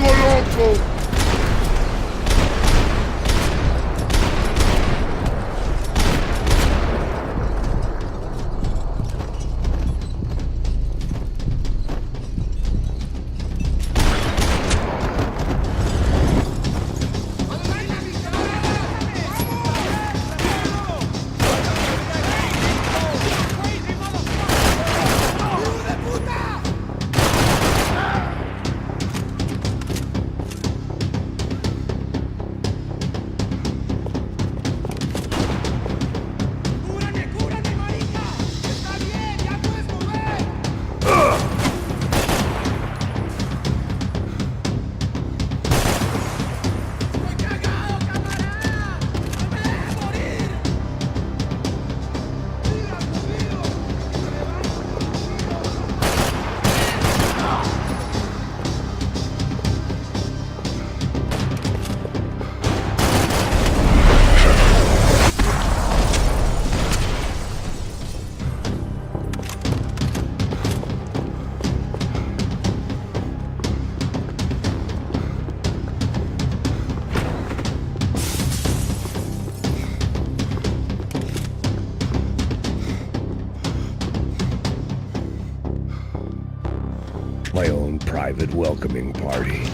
vuelvo loco! My own private welcoming party.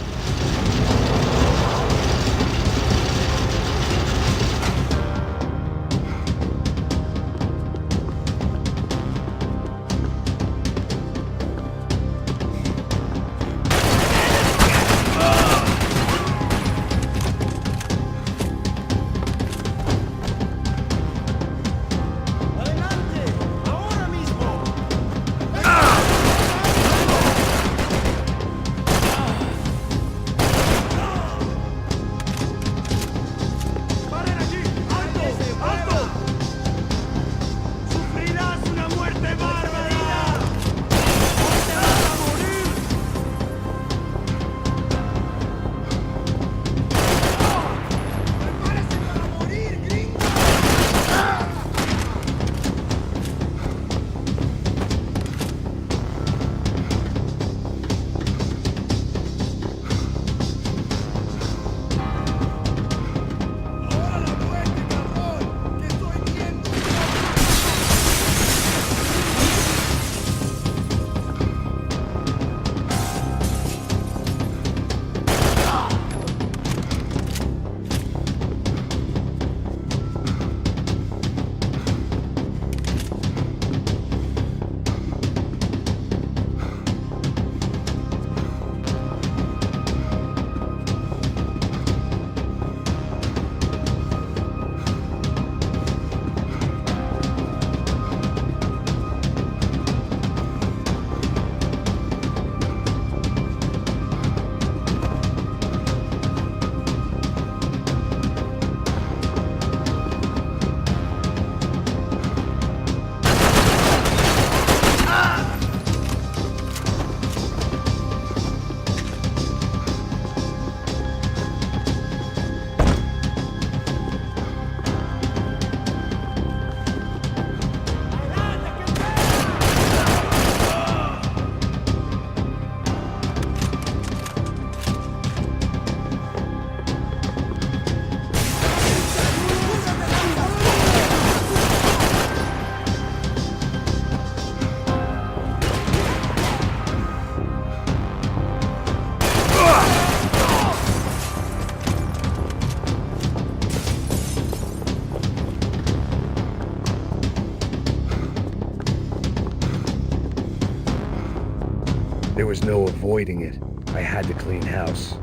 There was no avoiding it. I had to clean house.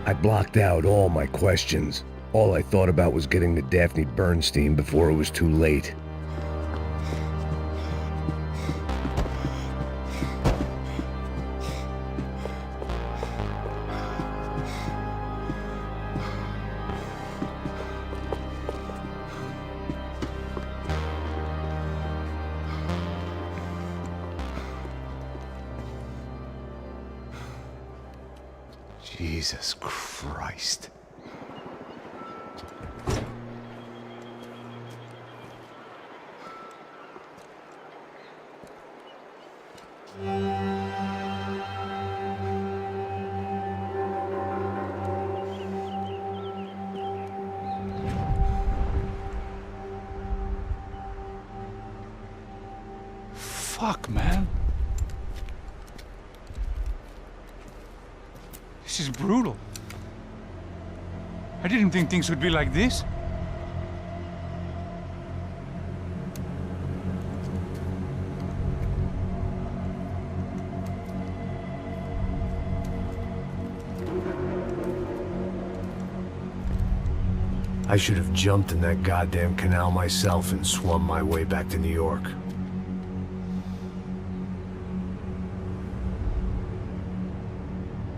I blocked out all my questions. All I thought about was getting to Daphne Bernstein before it was too late. Jesus Christ. Fuck, man. This is brutal. I didn't think things would be like this. I should have jumped in that goddamn canal myself and swum my way back to New York.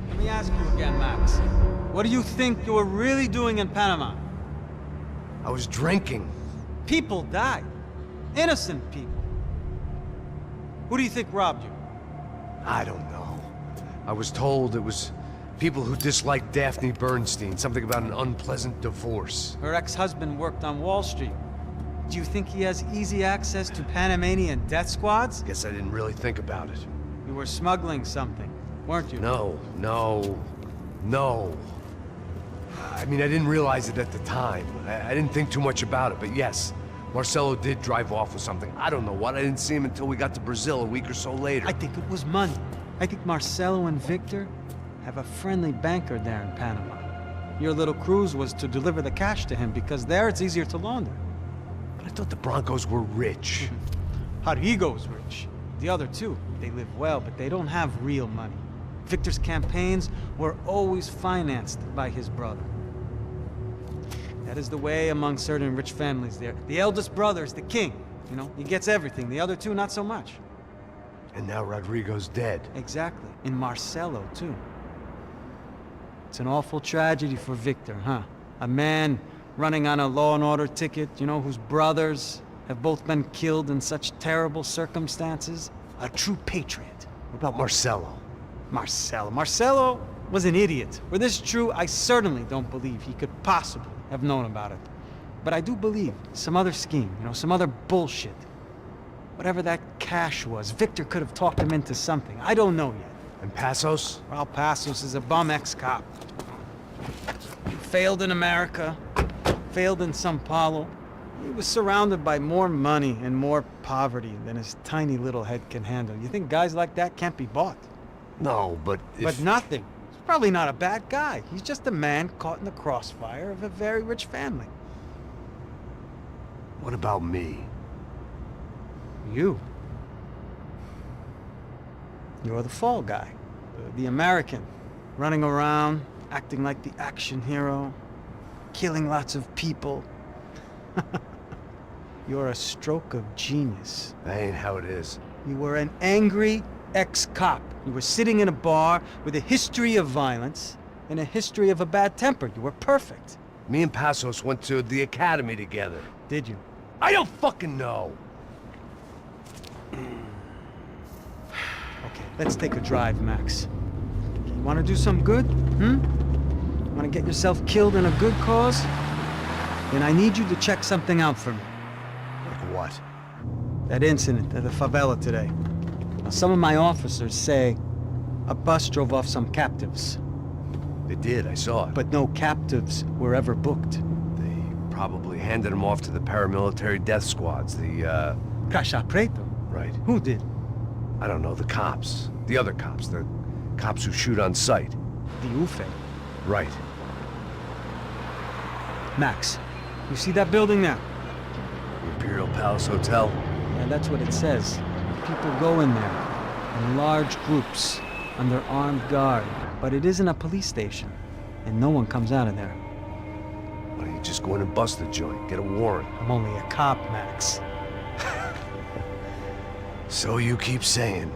Let me ask you again, Max. What do you think you were really doing in Panama? I was drinking. People died. Innocent people. Who do you think robbed you? I don't know. I was told it was people who disliked Daphne Bernstein, something about an unpleasant divorce. Her ex-husband worked on Wall Street. Do you think he has easy access to Panamanian death squads? Guess I didn't really think about it. You were smuggling something, weren't you? No. I mean, I didn't realize it at the time. I didn't think too much about it, but yes, Marcelo did drive off with something. I don't know what. I didn't see him until we got to Brazil a week or so later. I think it was money. I think Marcelo and Victor have a friendly banker there in Panama. Your little cruise was to deliver the cash to him because there it's easier to launder. But I thought the Broncos were rich. Rodrigo's rich. The other two, they live well, but they don't have real money. Victor's campaigns were always financed by his brother. That is the way among certain rich families there. The eldest brother is the king. You know, he gets everything. The other two, not so much. And now Rodrigo's dead. Exactly. And Marcelo, too. It's an awful tragedy for Victor, huh? A man running on a law and order ticket, you know, whose brothers have both been killed in such terrible circumstances. A true patriot. What about Marcelo? Marcelo was an idiot. Were this true, I certainly don't believe he could possibly have known about it. But I do believe some other scheme, you know, some other bullshit. Whatever that cash was, Victor could have talked him into something. I don't know yet. And Passos? Well, Passos is a bum ex-cop. Failed in America, failed in Sao Paulo. He was surrounded by more money and more poverty than his tiny little head can handle. You think guys like that can't be bought? No, but if... But nothing. He's probably not a bad guy. He's just a man caught in the crossfire of a very rich family. What about me? You. You're the fall guy. The American. Running around, acting like the action hero. Killing lots of people. You're a stroke of genius. That ain't how it is. You were an angry ex-cop. You were sitting in a bar with a history of violence and a history of a bad temper. You were perfect. Me and Passos went to the academy together. Did you? I don't fucking know. Okay, let's take a drive, Max. You want to do some good? Want to get yourself killed in a good cause? Then I need you to check something out for me. Like what? That incident at the favela today. Now, some of my officers say a bus drove off some captives. They did, I saw it. But no captives were ever booked. They probably handed them off to the paramilitary death squads, the, Caixa Preto? Right. Who did? I don't know, the cops. The other cops, the cops who shoot on sight. The UFE. Right. Max, you see that building there? Imperial Palace Hotel? Yeah, that's what it says. People go in there in large groups under armed guard. But it isn't a police station, and no one comes out of there. Why don't you just go in and bust the joint, get a warrant? I'm only a cop, Max. So you keep saying.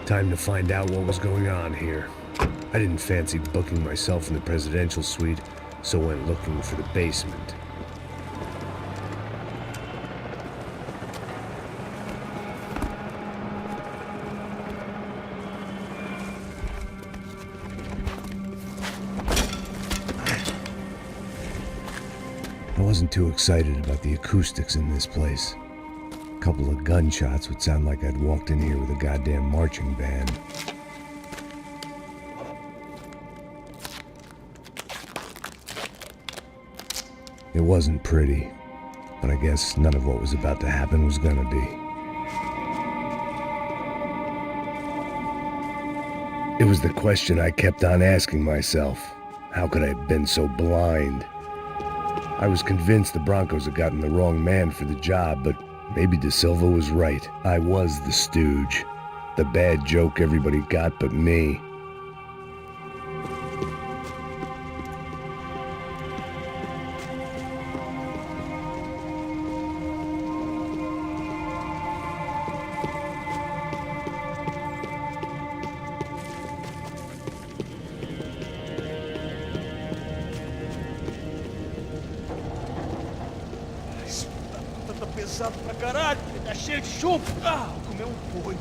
Time to find out what was going on here. I didn't fancy booking myself in the presidential suite, so went looking for the basement. wasn't too excited about the acoustics in this place. A couple of gunshots would sound like I'd walked in here with a goddamn marching band. It wasn't pretty, but I guess none of what was about to happen was gonna be. It was the question I kept on asking myself. How could I have been so blind? I was convinced the Broncos had gotten the wrong man for the job, but maybe De Silva was right. I was the stooge. The bad joke everybody got but me. Pesado pra caralho, tá cheio de chumbo. Ah, vou comer um boi.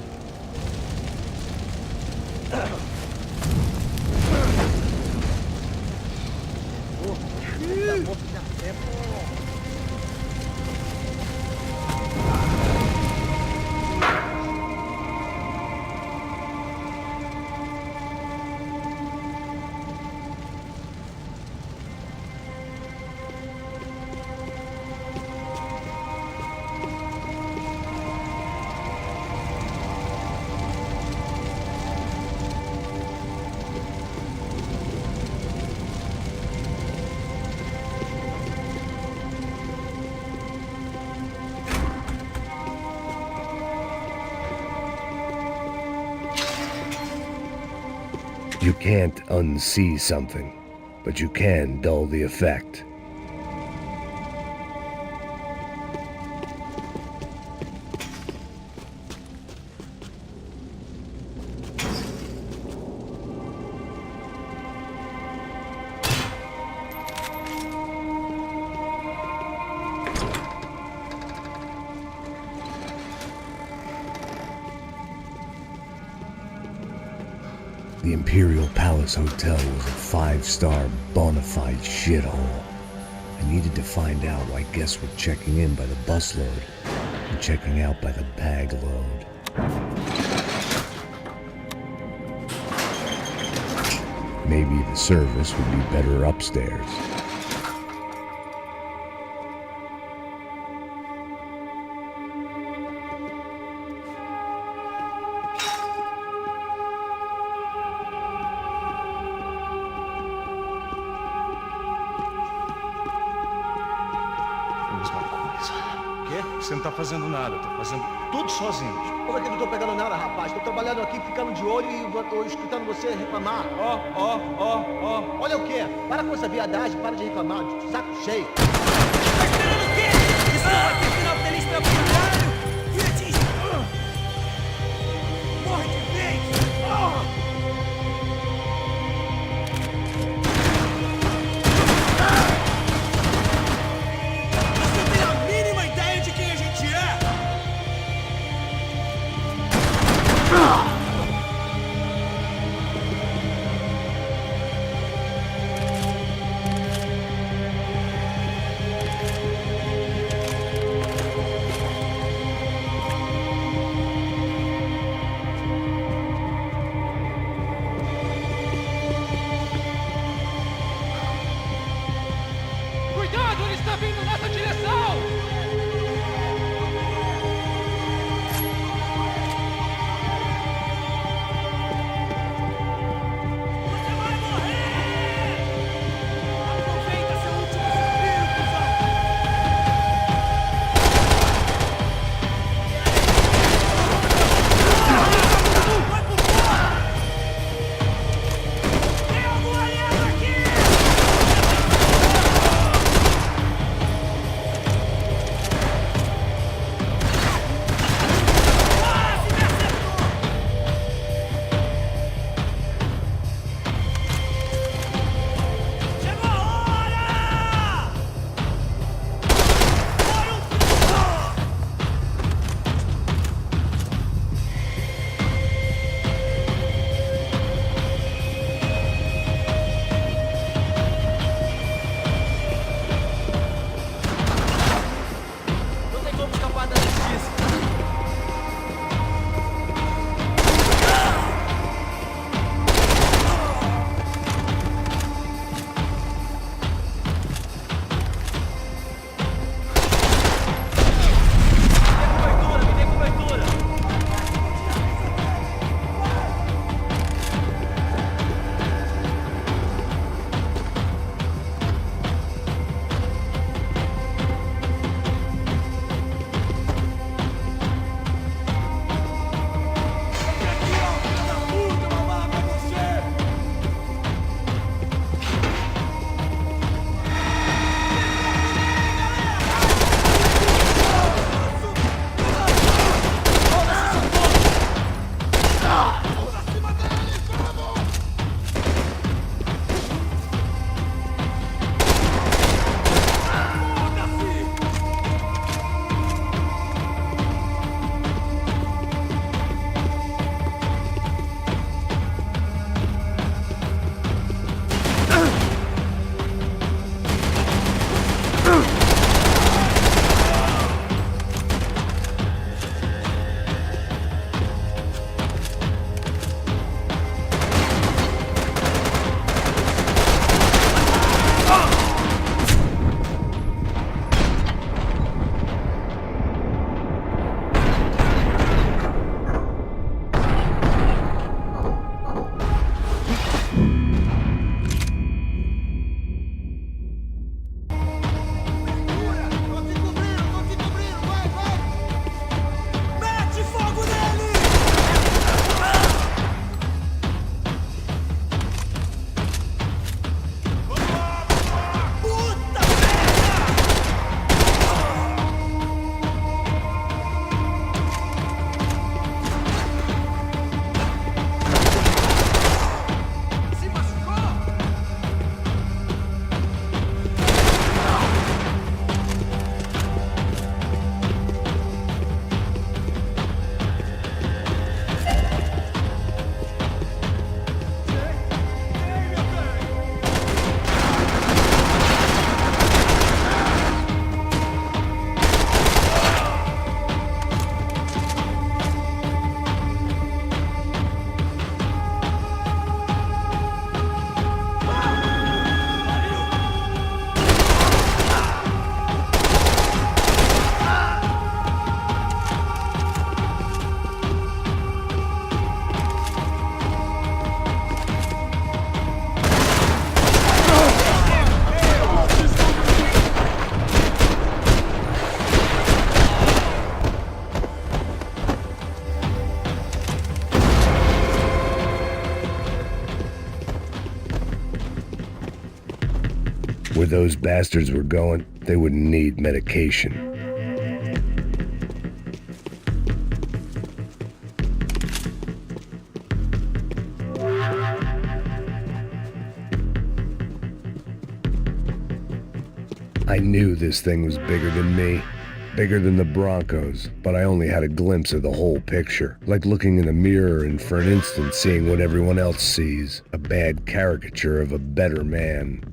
You can't unsee something, but you can dull the effect. The Imperial Palace Hotel was a 5-star bona fide shithole. I needed to find out why guests were checking in by the busload and checking out by the bag load. Maybe the service would be better upstairs. Você não tá fazendo nada, tá fazendo tudo sozinho. Como é que eu não tô pegando nada, rapaz? Tô trabalhando aqui, ficando de olho e tô escutando você reclamar. Ó. Olha o quê? Para com essa viadagem, para de reclamar, de saco cheio. Tá esperando o quê? Isso não vai ter final feliz pra caralho! Vietis! Morre de vez! Where those bastards were going, they wouldn't need medication. I knew this thing was bigger than me, bigger than the Broncos, but I only had a glimpse of the whole picture, like looking in a mirror and for an instant seeing what everyone else sees, a bad caricature of a better man.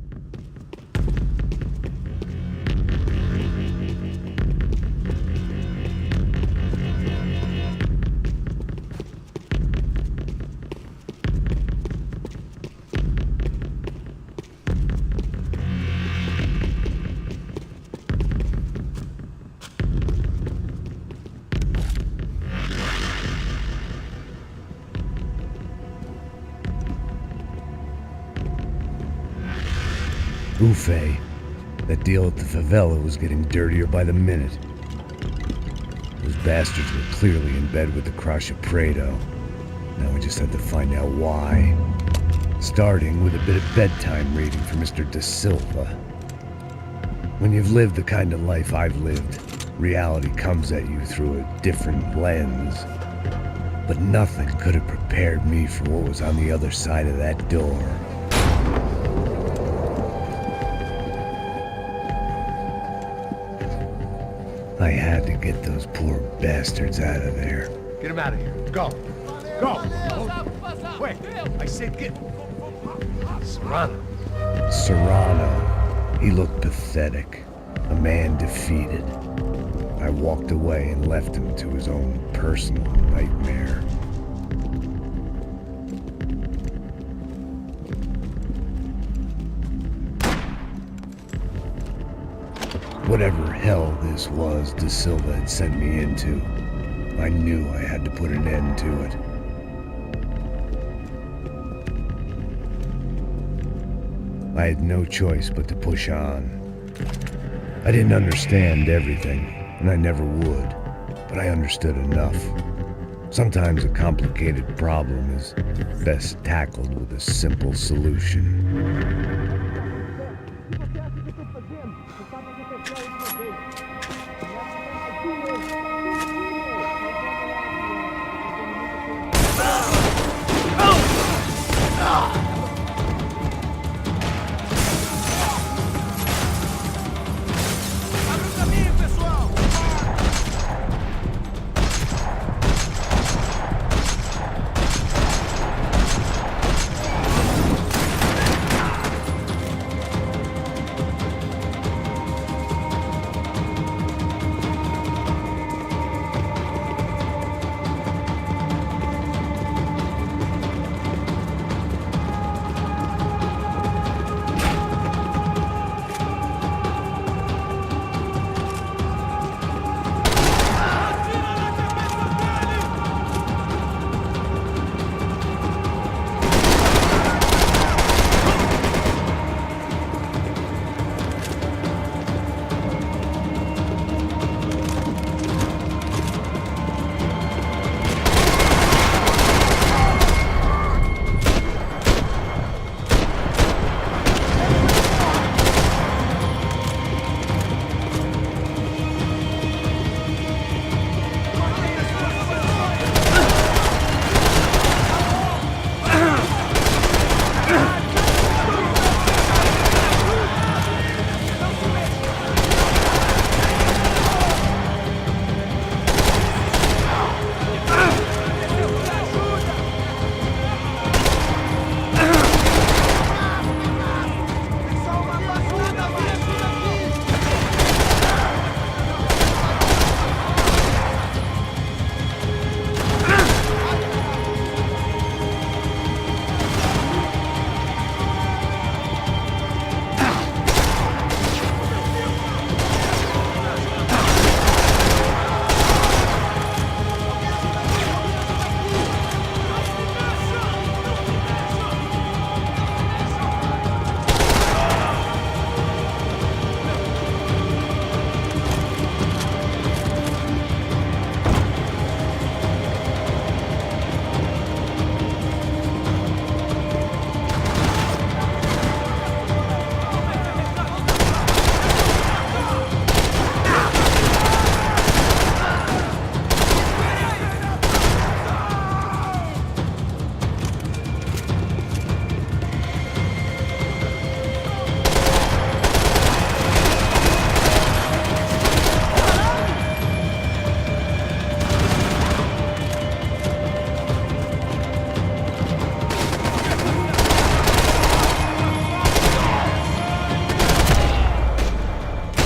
Buffet. That deal at the favela was getting dirtier by the minute. Those bastards were clearly in bed with the Crusher Prado. Now we just had to find out why. Starting with a bit of bedtime reading for Mr. Da Silva. When you've lived the kind of life I've lived, reality comes at you through a different lens. But nothing could have prepared me for what was on the other side of that door. I had to get those poor bastards out of there. Get him out of here. Go. Go. Quick. I said get... Serrano. Serrano. He looked pathetic. A man defeated. I walked away and left him to his own personal nightmare. Whatever hell this was Da Silva had sent me into, I knew I had to put an end to it. I had no choice but to push on. I didn't understand everything, and I never would, but I understood enough. Sometimes a complicated problem is best tackled with a simple solution.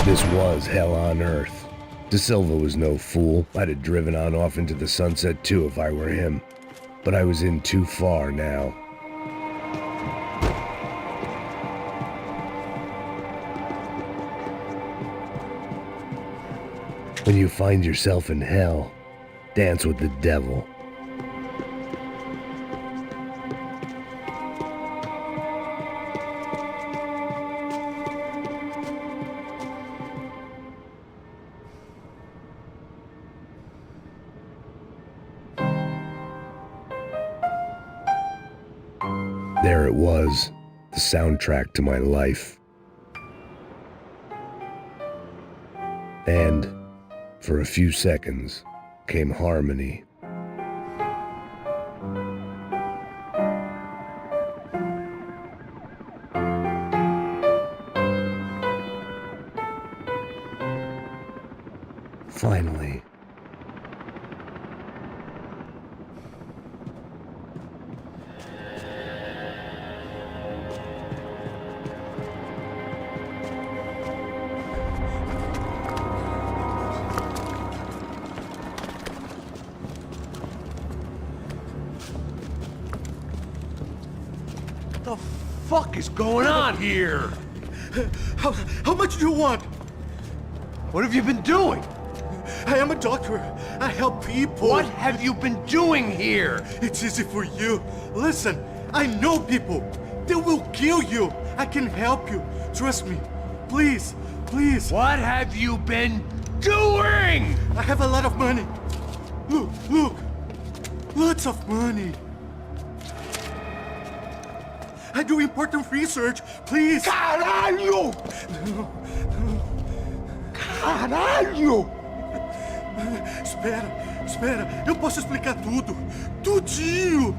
This was hell on earth. De Silva was no fool. I'd have driven on off into the sunset too if I were him. But I was in too far now. When you find yourself in hell, dance with the devil. There it was, the soundtrack to my life. And for a few seconds came harmony. Finally. What the fuck is going on here? How much do you want? What have you been doing? I am a doctor. I help people. What have you been doing here? It's easy for you. Listen, I know people. They will kill you. I can help you. Trust me. Please, please. What have you been doing? I have a lot of money. Look, look. Lots of money. I do important research. Please. Caralho! Caralho! Espera. Eu posso explicar tudo. Tudinho.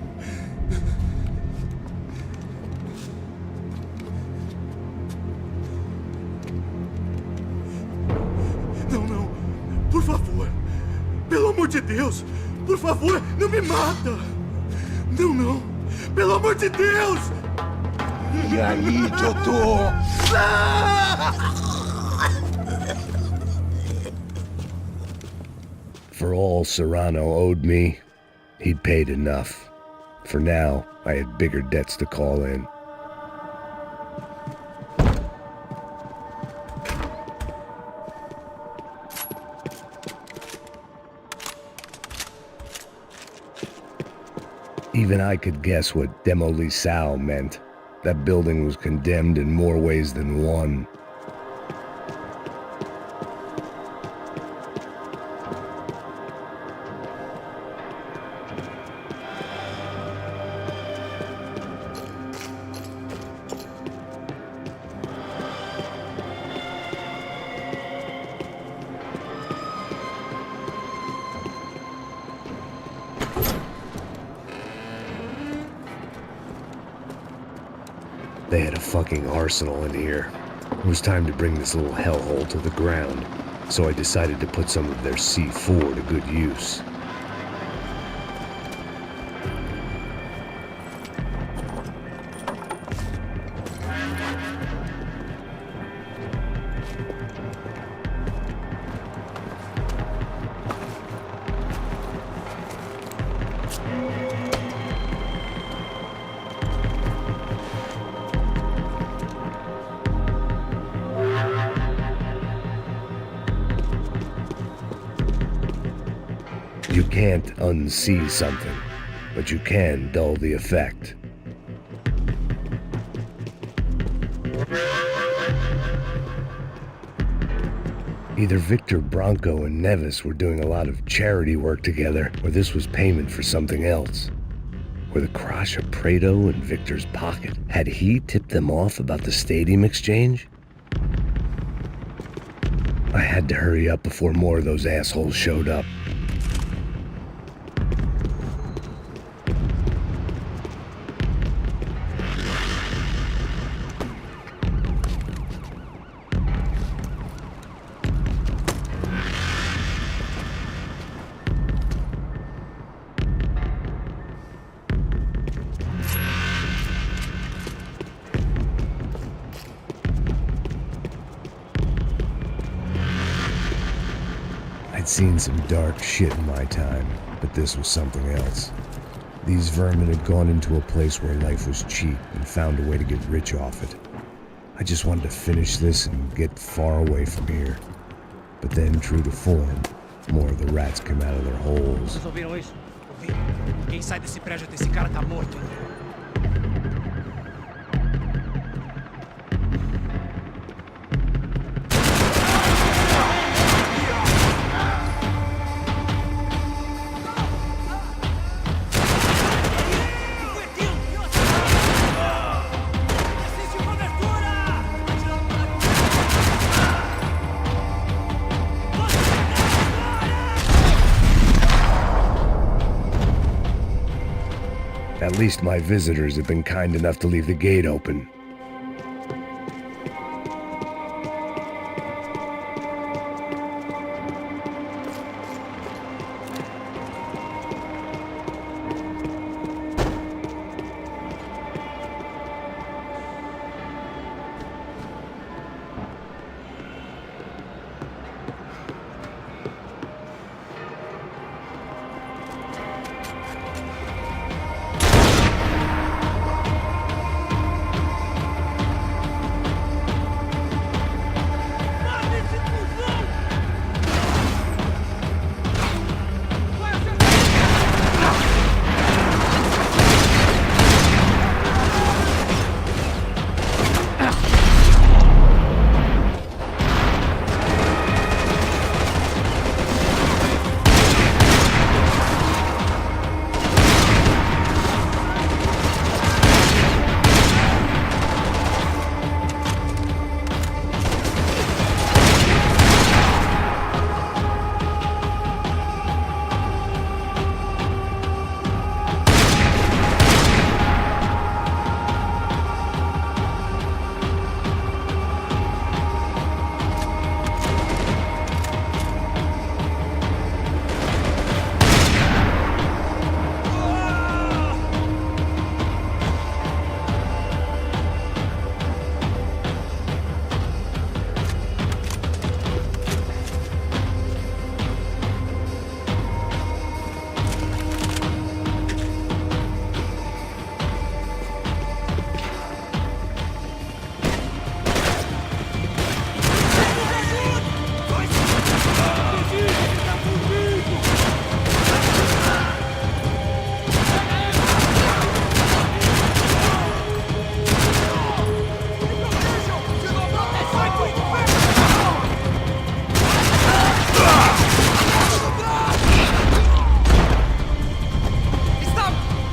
Não. Por favor. Pelo amor de Deus. Por favor, não me mata. Não. Pelo amor de Deus. E aí, doutor? For all Serrano owed me, he'd paid enough. For now, I had bigger debts to call in. Even I could guess what demolição meant. That building was condemned in more ways than one. They had a fucking arsenal in here. It was time to bring this little hellhole to the ground, so I decided to put some of their C4 to good use. You can't unsee something, but you can dull the effect. Either Victor Branco and Neves were doing a lot of charity work together, or this was payment for something else. Were the crash of Prado in Victor's pocket? Had he tipped them off about the stadium exchange? I had to hurry up before more of those assholes showed up. I'd seen some dark shit in my time, but this was something else. These vermin had gone into a place where life was cheap and found a way to get rich off it. I just wanted to finish this and get far away from here. But then, true to form, more of the rats came out of their holes. Vocês ouviram isso? Ouviram? Quem sai desse prédio desse cara tá morto ainda. At least my visitors have been kind enough to leave the gate open.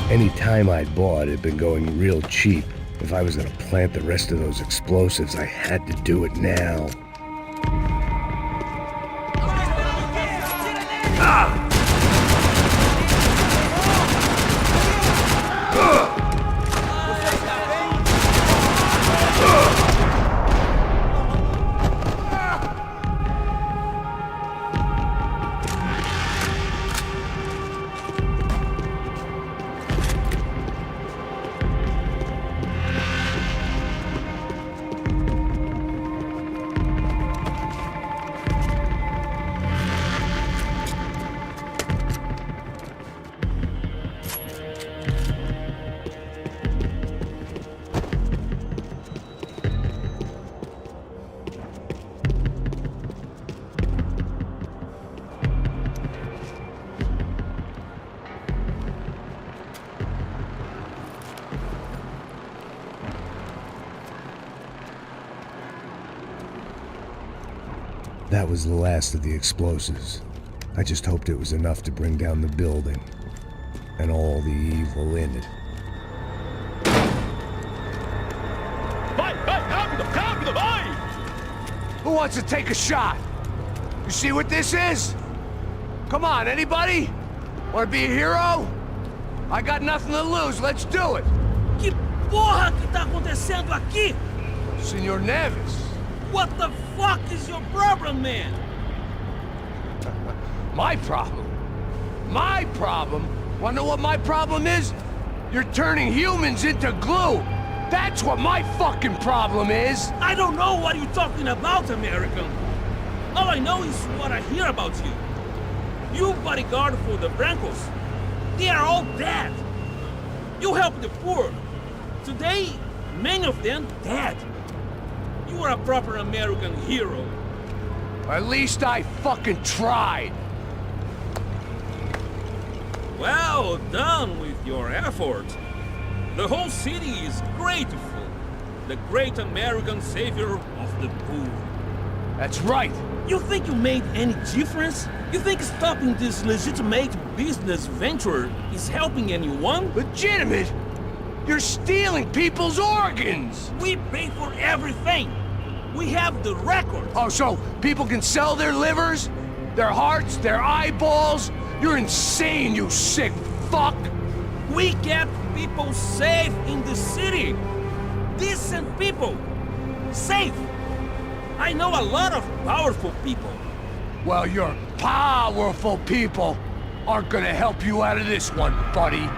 Any time I'd bought had been going real cheap. If I was gonna plant the rest of those explosives, I had to do it now. That was the last of the explosives. I just hoped it was enough to bring down the building and all the evil in it. Vai, rápido, rápido, vai! Who wants to take a shot? You see what this is? Come on, anybody? Want to be a hero? I got nothing to lose, let's do it! Que porra que tá acontecendo aqui? Senor Neves. What the fuck is your problem, man? My problem? My problem? Wanna know what my problem is? You're turning humans into glue! That's what my fucking problem is! I don't know what you're talking about, American. All I know is what I hear about you. You bodyguard for the Brancos. They are all dead. You help the poor. Today, many of them dead. You are a proper American hero. At least I fucking tried. Well done with your effort. The whole city is grateful. The great American savior of the poor. That's right. You think you made any difference? You think stopping this legitimate business venture is helping anyone? Legitimate? You're stealing people's organs! We pay for everything. We have the record. Oh, so people can sell their livers? Their hearts? Their eyeballs? You're insane, you sick fuck! We kept people safe in the city. Decent people. Safe. I know a lot of powerful people. Well, your powerful people aren't gonna help you out of this one, buddy.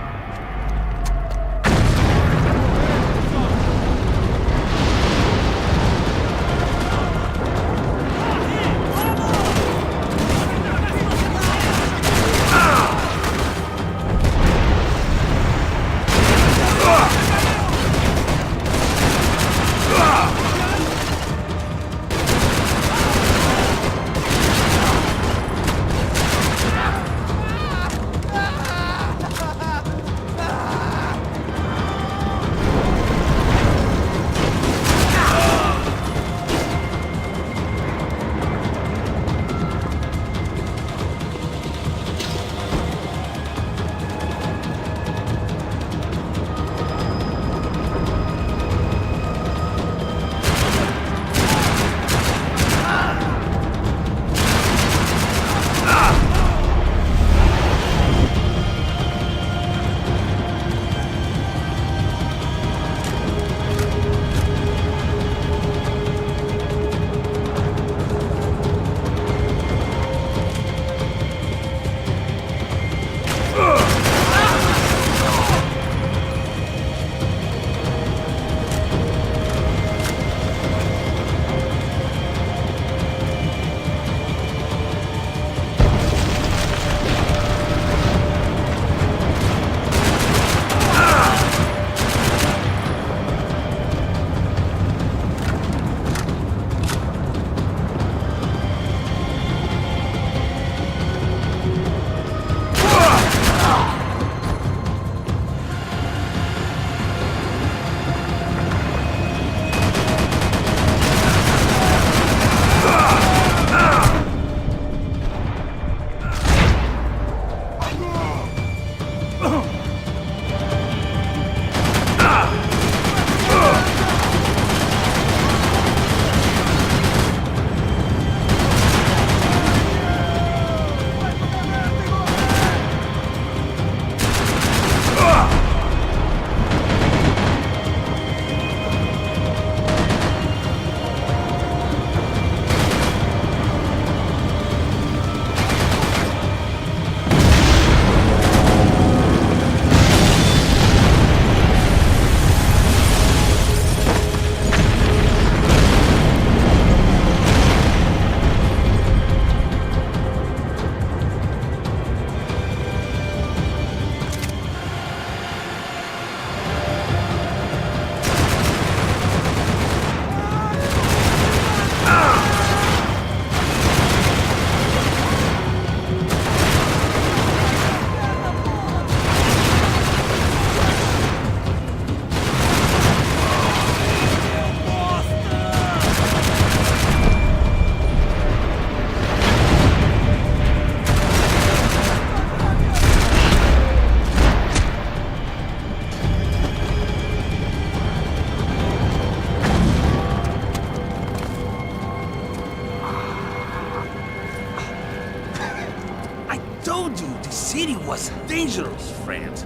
city was dangerous, friend.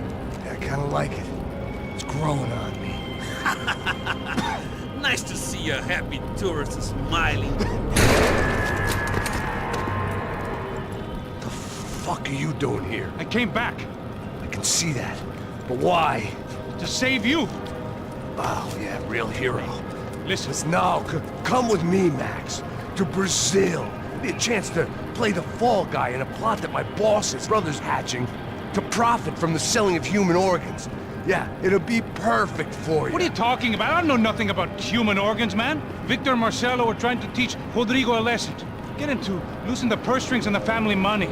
I kinda like it. It's growing on me. Nice to see a happy tourist smiling. The fuck are you doing here? I came back I can see that. But why? to save you. Oh, yeah, real hero. Listen, No, come with me, Max. To Brazil. Be a chance to play the fall guy in a plot that my boss's brother's hatching to profit from the selling of human organs. Yeah, it'll be perfect for you. What are you talking about? I don't know nothing about human organs, man. Victor and Marcelo are trying to teach Rodrigo a lesson. Get into losing the purse strings and the family money.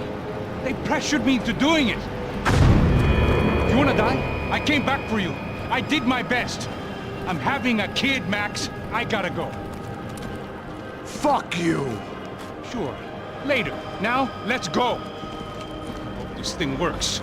They pressured me into doing it. You wanna die? I came back for you. I did my best. I'm having a kid, Max. I gotta go. Fuck you! Sure. Later. Now, let's go. I hope this thing works.